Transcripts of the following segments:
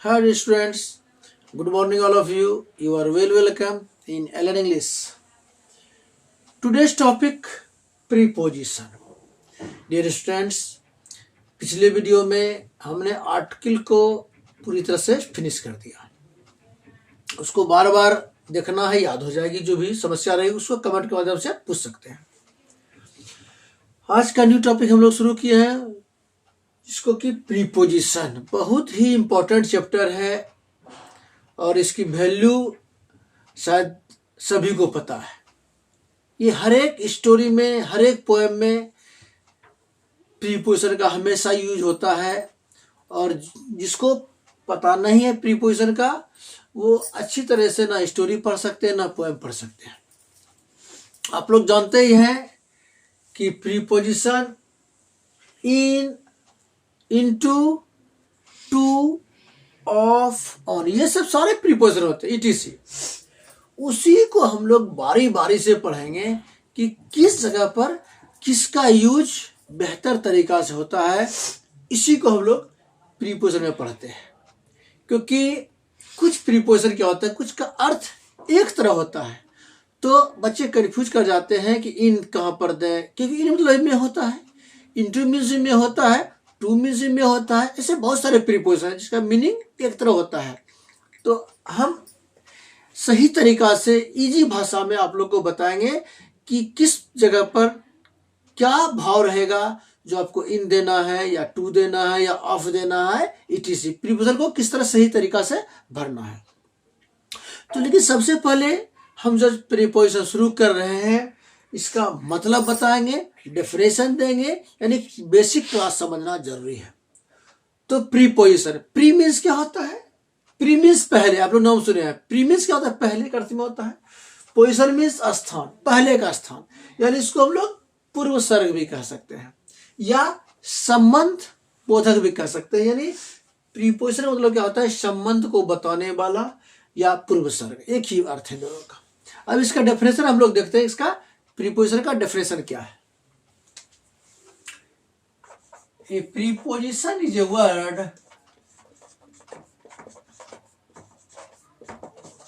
Hi dear students, good morning all of you. You are welcome in LN English. Today's topic preposition. Dear students, पिछले video में हमने article को पूरी तरह से फिनिश कर दिया। उसको बार बार देखना है, याद हो जाएगी। जो भी समस्या रहेगी उसको कमेंट के माध्यम से पूछ सकते हैं। आज का न्यू टॉपिक हम लोग शुरू किए हैं, जिसको कि प्रीपोजिशन। बहुत ही इम्पोर्टेंट चैप्टर है और इसकी वैल्यू शायद सभी को पता है। ये हर एक स्टोरी में, हर एक पोएम में प्रीपोजिशन का हमेशा यूज होता है, और जिसको पता नहीं है प्रीपोजिशन का, वो अच्छी तरह से ना स्टोरी पढ़ सकते हैं ना पोएम पढ़ सकते हैं। आप लोग जानते ही हैं कि preposition in, into, to, of, on, ये सब सारे प्रीपोजिशन होते हैं, etc। उसी को हम लोग बारी बारी से पढ़ेंगे कि किस जगह पर किसका यूज बेहतर तरीका से होता है। इसी को हम लोग प्रीपोजिशन में पढ़ते हैं, क्योंकि कुछ प्रीपोजिशन क्या होता है, कुछ का अर्थ एक तरह होता है, तो बच्चे कंफ्यूज कर जाते हैं कि इन कहाँ पर दें, क्योंकि इन मतलब में होता है, इंटू म्यूजियम में होता है, टू म्यूजियम में होता है। ऐसे बहुत सारे प्रीपोजिशन है जिसका मीनिंग एक तरह होता है। तो हम सही तरीका से इजी भाषा में आप लोग को बताएंगे कि किस जगह पर क्या भाव रहेगा, जो आपको इन देना है या टू देना है या ऑफ देना है, etc। प्रीपोजिशन को किस तरह सही तरीका से भरना है। तो लेकिन सबसे पहले हम जो प्रीपोजिशन शुरू कर रहे हैं, इसका मतलब बताएंगे, डेफिनेशन देंगे, यानी बेसिक क्लास समझना जरूरी है। तो प्रीपोजिशन, प्री मीन्स क्या होता है? प्री मीन्स पहले, आप लोग नाम सुने हैं। प्री मीन्स क्या होता है? पहले का अर्थ में होता है। पोजिशन मीन्स स्थान, पहले का स्थान, यानी इसको हम लोग पूर्व सर्ग भी कह सकते हैं या संबंध बोधक भी कह सकते हैं। यानी प्रीपोजिशन मतलब क्या होता है? संबंध को बताने वाला या पूर्व सर्ग, एक ही अर्थ है दोनों का। अब इसका डेफिनेशन हम लोग देखते हैं। इसका प्रीपोजिशन का डेफिनेशन क्या है? A preposition is a word.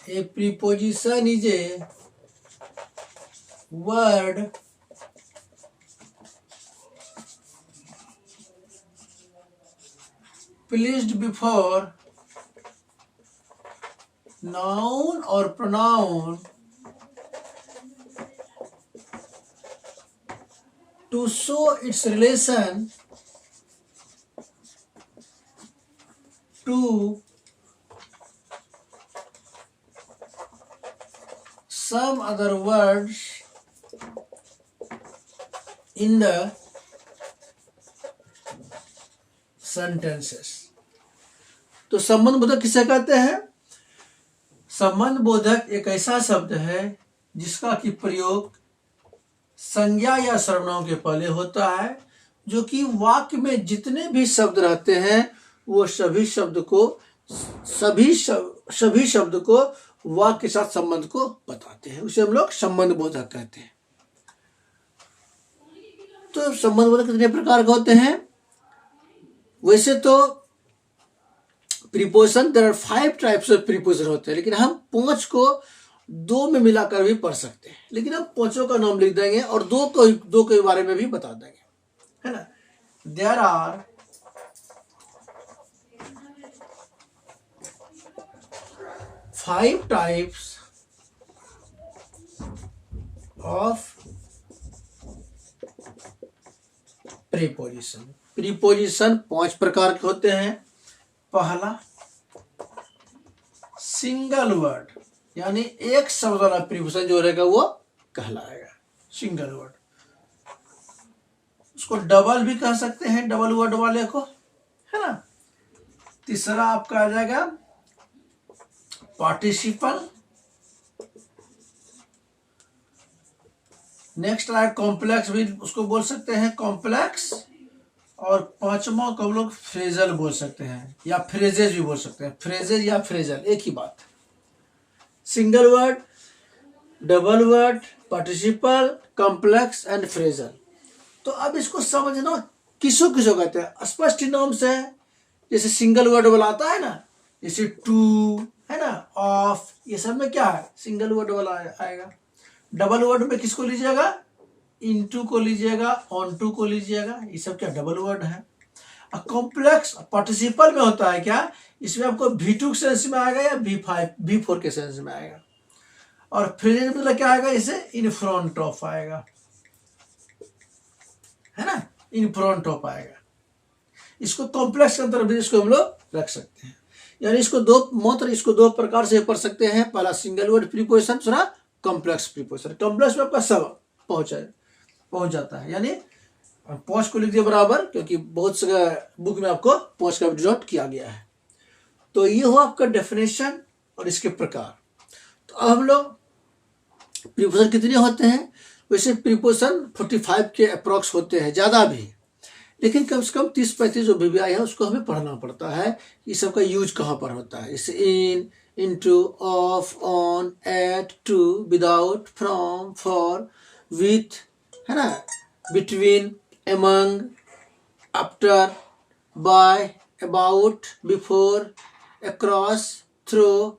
A preposition is a word placed before noun or pronoun to show its relation to some other words in the sentences। तो संबंध बोधक किसे कहते हैं? संबंध बोधक एक ऐसा शब्द है जिसका कि प्रयोग संज्ञा या सर्वनाम के पहले होता है, जो कि वाक्य में जितने भी शब्द रहते हैं वो सभी शब्द को वाक्य के साथ संबंध को बताते हैं। उसे हम लोग संबंध बोधक कहते हैं। तो संबंध बोधक कितने प्रकार के होते हैं? वैसे तो preposition, there are 5 types of preposition होते हैं, लेकिन हम 5 को 2 में मिलाकर भी पढ़ सकते हैं। लेकिन हम 5 का नाम लिख देंगे और 2 के बारे में भी बता देंगे, है ना। There are 5 types of preposition. Preposition 5 प्रकार के होते हैं। पहला, सिंगल वर्ड, यानी एक शब्द वाला प्रीपोजिशन जो रहेगा वो कहलाएगा सिंगल वर्ड। उसको डबल भी कह सकते हैं, डबल वर्ड वाले को, है ना। तीसरा आपका आ जाएगा पार्टिसिपल। नेक्स्ट आया कॉम्प्लेक्स, भी उसको बोल सकते हैं कॉम्प्लेक्स। और 5वां को हम लोग फ्रेजल बोल सकते हैं या फ्रेजेज भी बोल सकते हैं। फ्रेजेज या फ्रेजल एक ही बात। Single word, double word, participle, complex and phrasal. तो अब इसको समझना किसो किसो कहते हैं। स्पष्ट नाम से, जैसे सिंगल वर्ड वाला आता है ना, जैसे टू है ना, ऑफ, ये सब में क्या है, सिंगल वर्ड वाला आएगा। डबल वर्ड में किसको लीजिएगा, इनटू को लीजिएगा, ऑन टू को लीजिएगा, ये सब क्या डबल वर्ड है। कॉम्प्लेक्स पार्टिसिपल में होता है क्या, इसमें आपको V2 के सेंस में आएगा या V5 V4 के सेंस में आएगा। और प्रेजेंट मतलब क्या आएगा, इसे इन फ्रंट ऑफ आएगा, है ना, इन फ्रंट ऑफ आएगा। इसको कॉम्प्लेक्स के अंदर भी इसको हम लोग रख सकते हैं। यानी इसको दो प्रकार से पढ़ सकते हैं। पहला सिंगल वर्ड प्रीपोजिशन, दूसरा कॉम्प्लेक्स प्रीपोजिशन। कॉम्प्लेक्स में आपका सब पहुंच जाता है, यानी पहुंच को लिख दिया बराबर, क्योंकि बहुत से बुक में आपको पहुंच का डिनोट किया गया है। तो ये हो आपका डेफिनेशन और इसके प्रकार। तो अब हम लोग प्रीपोजिशन कितने होते हैं, वैसे प्रीपोजिशन 45 के अप्रॉक्स होते हैं, ज़्यादा भी, लेकिन कम से कम 30-35 जो भी आए हैं उसको हमें पढ़ना पड़ता है। ये सब का यूज कहाँ पर होता है, जैसे in, into, of, on, at, to, without, from, for, with, है ना, between, among, after, by, about, before, across, through,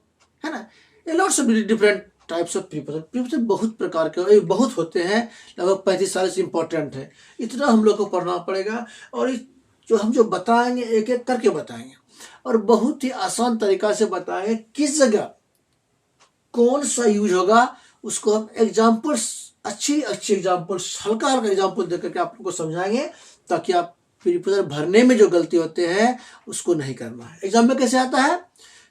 है ना, ये lots of different types of preposition. Preposition बहुत प्रकार के बहुत होते हैं, लगभग 35-40 इंपॉर्टेंट है। इतना हम लोग को पढ़ना पड़ेगा, और जो बताएंगे एक एक करके बताएंगे, और बहुत ही आसान तरीका से बताएंगे। किस जगह कौन सा यूज होगा उसको हम एग्जाम्पल्स, अच्छी एग्जाम्पल्स, हल्का एग्जाम्पल देकर के आप लोगों को समझाएंगे, ताकि आप प्रीपोजिशन भरने में जो गलती होते हैं उसको नहीं करना है। एग्जाम में कैसे आता है,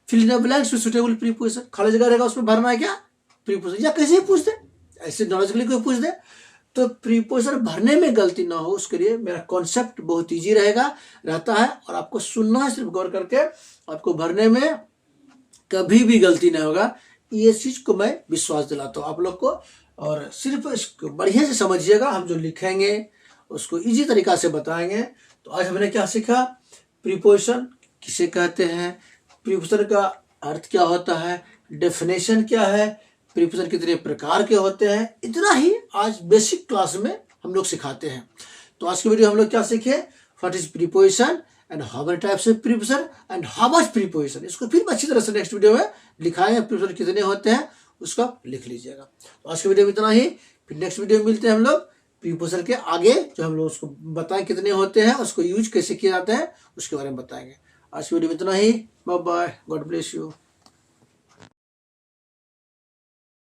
fill in the blanks with suitable preposition, खाली जगह रहेगा उसमें भरना है क्या प्रीपोजिशन, या कैसे ही पूछ दे, ऐसे नॉलेज के लिए कोई पूछ दे। तो प्रीपोजिशन भरने में गलती ना हो उसके लिए मेरा कॉन्सेप्ट बहुत ईजी रहता है, और आपको सुनना है सिर्फ गौर करके, आपको भरने में कभी भी गलती नहीं होगा। ये चीज को मैं विश्वास दिलाता हूँ आप लोग को, और सिर्फ इसको बढ़िया से समझिएगा। हम जो लिखेंगे उसको इजी तरीका से बताएंगे। तो आज हमने क्या सीखा, प्रीपोजिशन किसे कहते हैं, प्रीपोजिशन का अर्थ क्या होता है, डेफिनेशन क्या है, प्रीपोजिशन कितने प्रकार के होते हैं, इतना ही आज बेसिक क्लास में हम लोग सिखाते हैं। तो आज की वीडियो हम लोग क्या सीखे, what is preposition and how many types of preposition and how much preposition. इसको फिर अच्छी तरह से नेक्स्ट वीडियो में लिखाएंगे, प्रीपोजिशन कितने होते हैं उसको लिख लीजिएगा। तो आज की वीडियो में इतना ही, फिर नेक्स्ट वीडियो में मिलते हैं हम लोग प्रीपोजिशन के आगे, जो हम लोग उसको बताएं कितने होते हैं, उसको यूज कैसे किया जाता है उसके बारे में बताएंगे। आज की वीडियो में इतना ही, bye bye, God bless you.